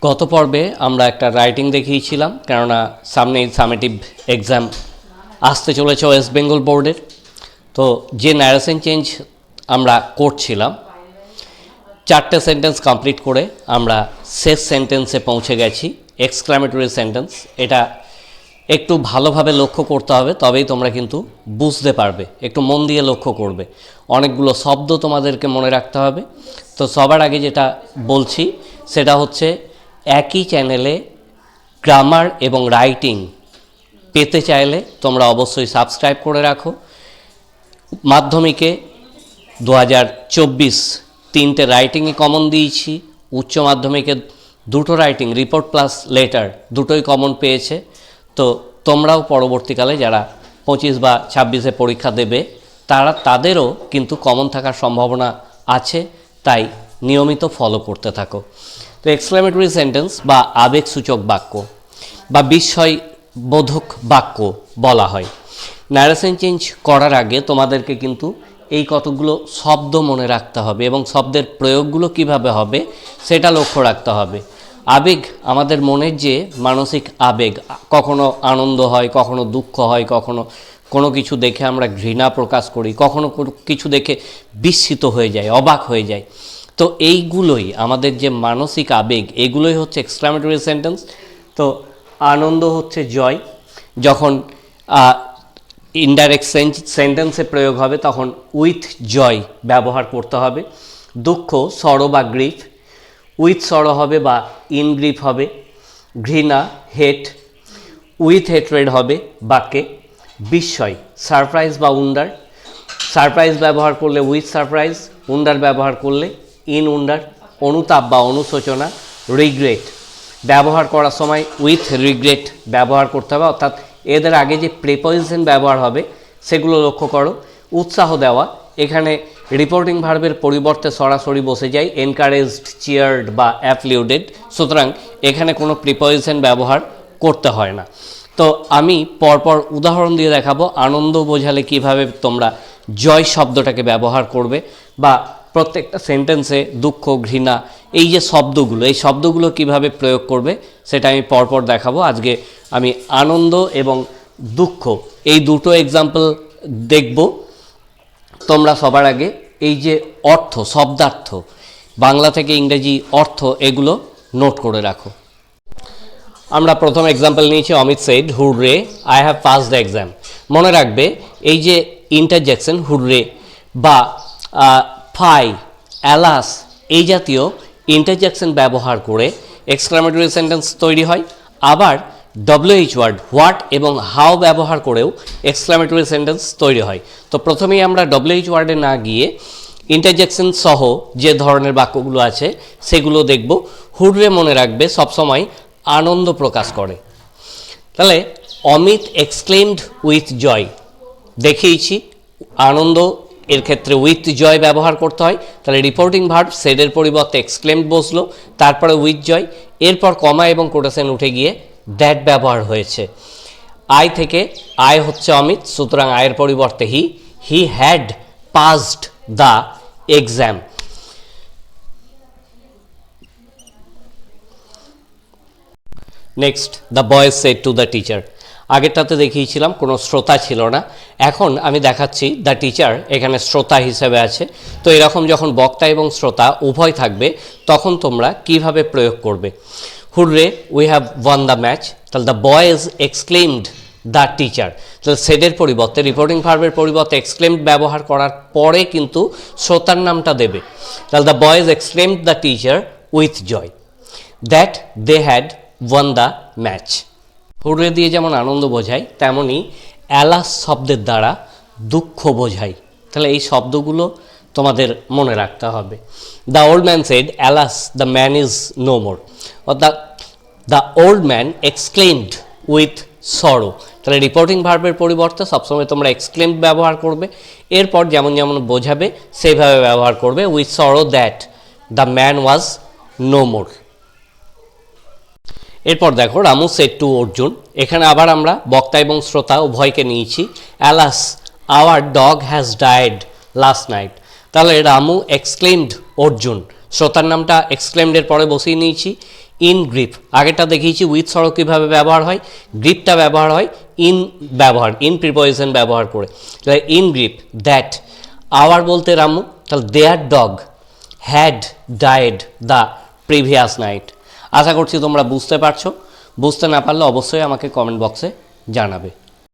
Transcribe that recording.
গত পর্বে আমরা একটা রাইটিং দেখিয়েছিলাম, কেননা সামনে সামেটিভ এক্সাম আসতে চলেছে ওয়েস্ট বেঙ্গল বোর্ডের। তো যে ন্যারেশন চেঞ্জ আমরা করছিলাম, 4টে সেন্টেন্স কমপ্লিট করে আমরা শেষ সেন্টেন্সে পৌঁছে গেছি, এক্সক্লামেটরি সেন্টেন্স। এটা একটু ভালোভাবে লক্ষ্য করতে হবে, তবেই তোমরা কিন্তু বুঝতে পারবে। একটু মন দিয়ে লক্ষ্য করবে, অনেকগুলো শব্দ তোমাদেরকে মনে রাখতে হবে। তো সবার আগে যেটা বলছি সেটা হচ্ছে, একই চ্যানেলে গ্রামার এবং রাইটিং পেতে চাইলে তোমরা অবশ্যই সাবস্ক্রাইব করে রাখো। মাধ্যমিকে 2024 3টে রাইটিংই কমন দিয়েছি, উচ্চ মাধ্যমিকে 2টো রাইটিং রিপোর্ট প্লাস লেটার দুটোই কমন পেয়েছে। তো তোমরাও পরবর্তীকালে যারা 25 বা 26-এ পরীক্ষা দেবে তাদেরও কিন্তু কমন থাকার সম্ভাবনা আছে, তাই নিয়মিত ফলো করতে থাকো। তো এক্সক্লেমেটরি সেন্টেন্স বা আবেগসূচক বাক্য বা বিস্ময়বোধক বাক্য বলা হয়। ন্যারেশন চেঞ্জ করার আগে তোমাদেরকে কিন্তু এই কতগুলো শব্দ মনে রাখতে হবে এবং শব্দের প্রয়োগগুলো কিভাবে হবে সেটা লক্ষ্য রাখতে হবে। আবেগ আমাদের মনের যে মানসিক আবেগ, কখনো আনন্দ হয়, কখনো দুঃখ হয়, কখনো কোনো কিছু দেখে আমরা ঘৃণা প্রকাশ করি, কখনো কিছু দেখে বিস্মিত হয়ে যায়, অবাক হয়ে যায়। তো এইগুলোই আমাদের যে মানসিক আবেগ, এগুলোই হচ্ছে এক্সক্লামেটরি সেন্টেন্স। তো আনন্দ হচ্ছে জয়, যখন ইনডাইরেক্ট সেন্টেন্সে প্রয়োগ হবে তখন উইথ জয় ব্যবহার করতে হবে। দুঃখ সরো বা গ্রিফ, উইথ সরো হবে বা ইন গ্রিফ হবে। ঘৃণা হেট, উইথ হেট্রেড হবে বাক্যে। বিস্ময় সারপ্রাইজ বা উন্ডার, সারপ্রাইজ ব্যবহার করলে উইথ সারপ্রাইজ, উন্ডার ব্যবহার করলে ইন উন্ডার। অনুতাপ বা অনুশোচনা, রিগ্রেট ব্যবহার করার সময় উইথ রিগ্রেট ব্যবহার করতে হবে, অর্থাৎ এদের আগে যে প্রিপোজিশন ব্যবহার হবে সেগুলো লক্ষ্য করো। উৎসাহ দেওয়া, এখানে রিপোর্টিং ভার্বের পরিবর্তে সরাসরি বসে যায় এনকারেজড, চিয়ার্ড বা অ্যাপ্লিউডেড, সুতরাং এখানে কোনো প্রিপোজিশন ব্যবহার করতে হয় না। তো আমি পরপর উদাহরণ দিয়ে দেখাবো আনন্দ বোঝালে কিভাবে তোমরা জয় শব্দটাকে ব্যবহার করবে, বা প্রত্যেকটা সেন্টেন্সে দুঃখ, ঘৃণা, এই যে শব্দগুলো, এই শব্দগুলো কিভাবে প্রয়োগ করবে সেটা আমি পরপর দেখাবো। আজকে আমি আনন্দ এবং দুঃখ এই দুটো এক্সাম্পল দেখব। তোমরা সবার আগে এই যে অর্থ, শব্দার্থ, বাংলা থেকে ইংরেজি অর্থ, এগুলো নোট করে রাখো। আমরা প্রথম এক্সাম্পল নিয়েছি, Amit said hurray I have pass the exam. মনে রাখবে এই যে ইন্টারজেকশন হুররে বা ফাই, অ্যালাস, এই জাতীয় ইন্টারজেকশন ব্যবহার করে এক্সক্লামেটরি সেন্টেন্স তৈরি হয়। আবার WH ওয়ার্ড, হোয়াট এবং হাউ ব্যবহার করেও এক্সক্লামেটরি সেন্টেন্স তৈরি হয়। তো প্রথমেই আমরা WH ওয়ার্ডে না গিয়ে ইন্টারজেকশন সহ যে ধরনের বাক্যগুলো আছে সেগুলো দেখব। হুররে মনে রাখবে সবসময় আনন্দ প্রকাশ করে। তাহলে অমিত এক্সক্লেমড উইথ জয়, দেখিয়েছি আনন্দ এর ক্ষেত্রে উইথ জয় ব্যবহার করতে হয়। তাহলে রিপোর্টিং ভার্ব সেডের পরিবর্তে এক্সক্লেমড বসলো, তারপরে উইথ জয়, এরপর কমা এবং কোটেশন উঠে গিয়ে দ্যাট ব্যবহার হয়েছে। আই থেকে আয় হচ্ছে অমিত, সুতরাং আয়ের পরিবর্তে he had passed the exam. Next, the boys said to the teacher. আগেরটাতে দেখিয়েছিলাম কোনো শ্রোতা ছিল না, এখন আমি দেখাচ্ছি দ্য টিচার এখানে শ্রোতা হিসেবে আছে। তো এরকম যখন বক্তা এবং শ্রোতা উভয় থাকবে তখন তোমরা কিভাবে প্রয়োগ করবে। Hurray we have won the match, তাহলে the boys exclaimed the teacher, তাহলে সেডের পরিবর্তে রিপোর্টিং ভার্বের পরিবর্তে এক্সক্লেমড ব্যবহার করার পরে কিন্তু শ্রোতার নামটা দেবে। তাহলে the boys exclaimed the teacher with joy that they had won the match. Hurray দিয়ে যেমন আনন্দ বোঝায়, তেমনই অ্যালাস শব্দের দ্বারা দুঃখ বোঝায়। তাহলে এই শব্দগুলো তোমাদের মনে রাখতে হবে। The old man said alas the man is no more, অর্থাৎ the old man exclaimed with sorrow. তাহলে রিপোর্টিং ভার্বের পরিবর্তে সবসময় তোমরা এক্সক্লেমড ব্যবহার করবে, এরপর যেমন যেমন বোঝাবে সেইভাবে ব্যবহার করবে। With sorrow that the man was no more. এরপর দেখো রামু সেড টু অর্জুন, এখানে আবার আমরা বক্তা এবং শ্রোতা উভয়কে নিয়েছি। Alas our dog has died last night, তাহলে রামু এক্সক্লেমড অর্জুন, শ্রোতার নামটা এক্সক্লেমডের পরে বসিয়ে নিয়েছি। ইন গ্রিপ, আগেরটা দেখিয়েছি উইথ সরো কীভাবে ব্যবহার হয়, গ্রিপটা ব্যবহার হয় ইন প্রিপোজিশন ব্যবহার করে। তাহলে ইন গ্রিপ দ্যাট, আওয়ার বলতে রামু, তাহলে their dog had died the previous night. আশা করছি তোমরা বুঝতে পারছো, বুঝতে না পারলে অবশ্যই আমাকে কমেন্ট বক্সে জানাবে।